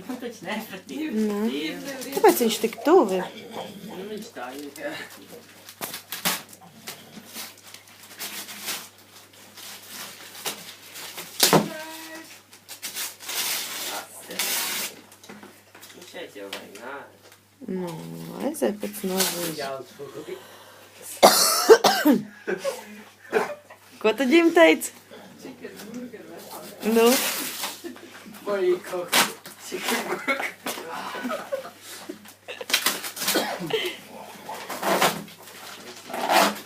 Nu, taču nepatīk. Kāpēc viņš tik tuvi? Nu, viņš tā ir. Nu, šeit jau vajag nāri. Nu, aizēj pēc nozīmes. Jauns pūkupi. Ko tu, Ģim, teici? Nu? Vai kaut kā chicken burger.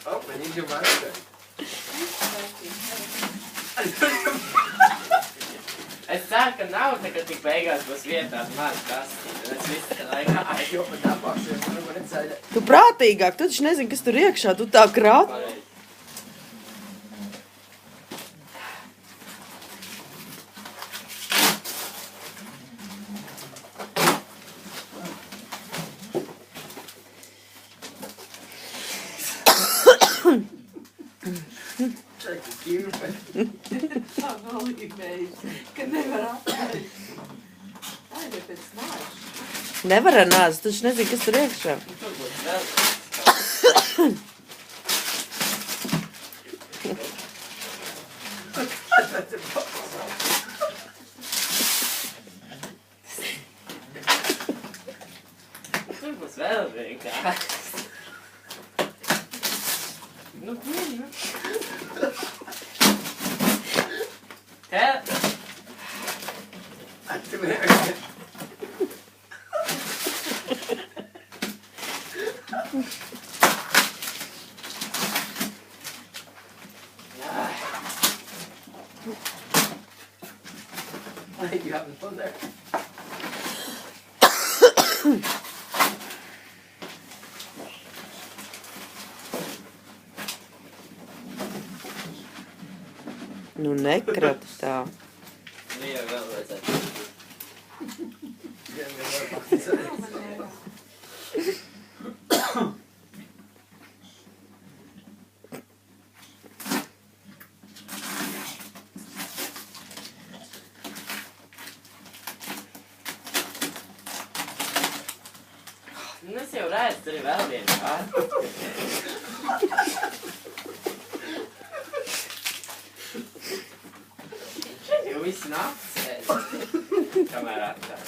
Oh, I need your master. Es ceru, ka nav tagad tik beigās būs vietās maz kastīt, un es visu tā laikā aizjo pa dabāšiem, un man ceļa. Tu prātīgāk, tu taču nezini, kas tur iekšā, tu tā krāt. Pareizi. Čeki ķirpe. Tā nolīmējas, ka nevar atvērt. Aizē pēc nāžu. Nevar ar nāzi, tu taču nezini, kas tur iekšā. Tur būs vēl. Tur būs vēl vienkārši. Nu, nu. Te. Atvērt. What you having fun there? Nu, nekrata tā. Nu, jau vēl vajadzētu. Jā, vēl vajadzētu. Nu, es jau redzu, tur ir vēl viena kārta. Šeit jau viss nakts sēž. Kamēr attār.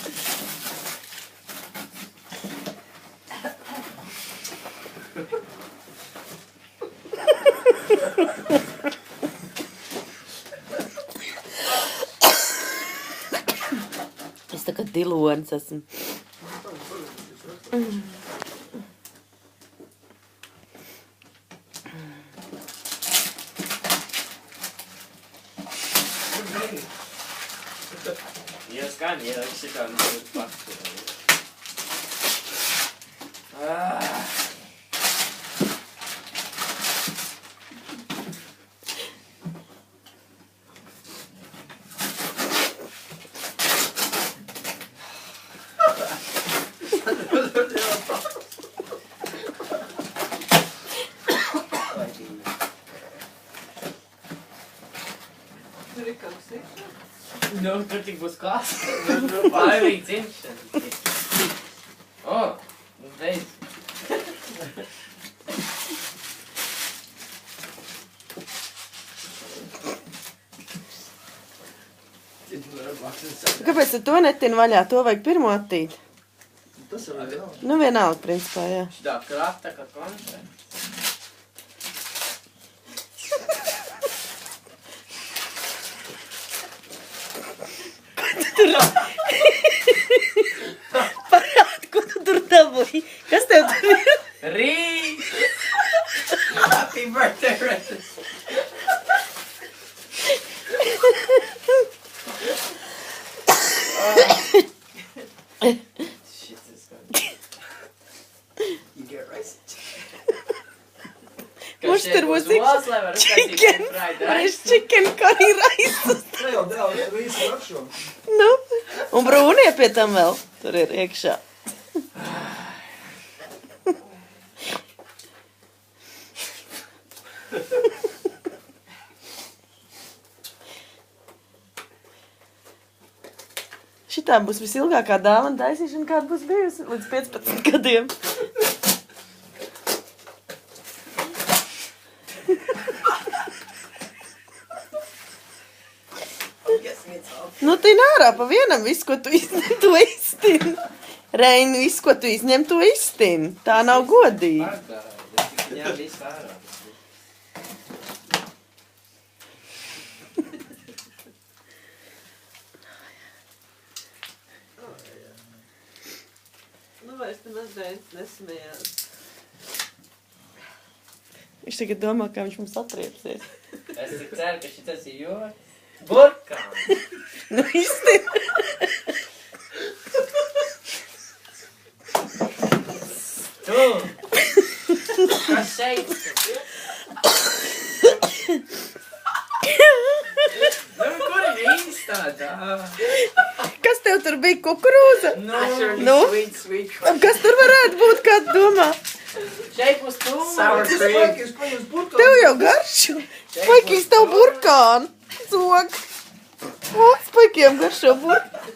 Es tagad dilonis esmu. Jau skan, jau šitā nebūtu pats. Tur ir kaut kas iekšā. Nu, tur tik būs klasa. Tur pārvīgi dzimšana. O, nu beidz. Kāpēc tu to netini vaļā? To vajag pirmo attīt. Tas jau ir vēl. Nu, vienalga, principā, jā. Šitā krata, kā kontra. Parādi, ko tu tur dabūji? Kas tev tur ir? Rīt! Happy birthday, Retus! Shit, this guy. You get rice. Mums tur būs chicken, fresh chicken curry rice. Tā jau dēlis visu rakšo. Nu, un brūnie pie tam vēl tur ir iekšā. šitā būs visilgākā dāvana taisīšana, kāda būs bijusi līdz 15 gadiem. Nu, tin ārā pa vienam visu, ko tu izņem, to iztin. Reini, visu, ko tu izņem, to iztin. Tā nav godīgi. Jā, viss ārā. Nu, vairs nemaz Reins nesmējās. Viņš tagad domā, kā viņš mums atriepsies. Es tik ceru, ka šitas ir joks. Burkāns! Nu, iztin. Tu! Kas šeit? Nu, kur ir īstādā? Kas tev tur bija, kukurūza? Nu? Sweet. Kas tur varētu būt, kā tu domā? Šeit būs tūma. Tas laiks, paņems burkānu. Tev jau garšo. Spaikīs tev burkānu. Zog. O, spaikiem garšo burkānu.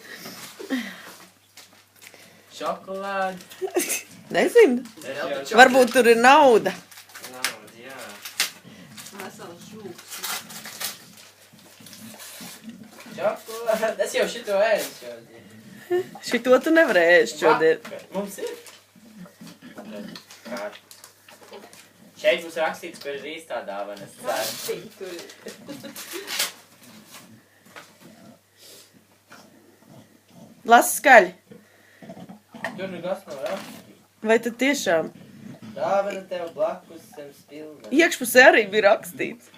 Šokolādi. Nezinu. Es jau Varbūt tur ir nauda. Nauda, jā. Vesels žūks. Šokolādi. Es jau šito ēdu šodien. Šito tu nevarēji ēst šodien. Vakar. Mums ir. Kā? Šeit būs rakstīts, kur ir īstā dāvana. Es ceru. Tur ir. Lasi skaļi. Tur nekas nav rakstīts. Vai tad tiešām? Dāvana tev blakus zem spilvena. Iekšpusē arī bija rakstīts.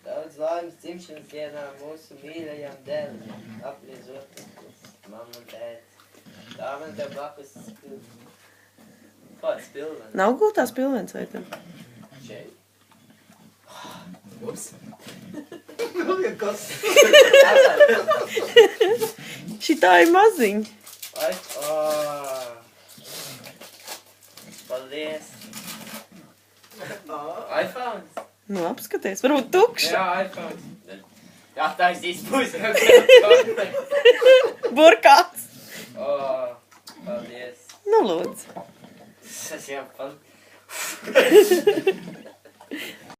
Daudz laimes dzimšanas dienā mūsu mīļajām dēļiem. Apliezot mamma un tēti. Dāvana tev blakus spilvena. Kāds spilvena? Nav gultās pilvens vai tad? Šeit. Ups. Nu, ja kas. Šitā ir maziņa. Ai, paldies. iPhones? Nu, apskaties. Varbūt tukša. Jā, iPhones. Jā, tā es izpūs. Burkāns. Paldies. Nu, lūdzu. Tas jau paldies.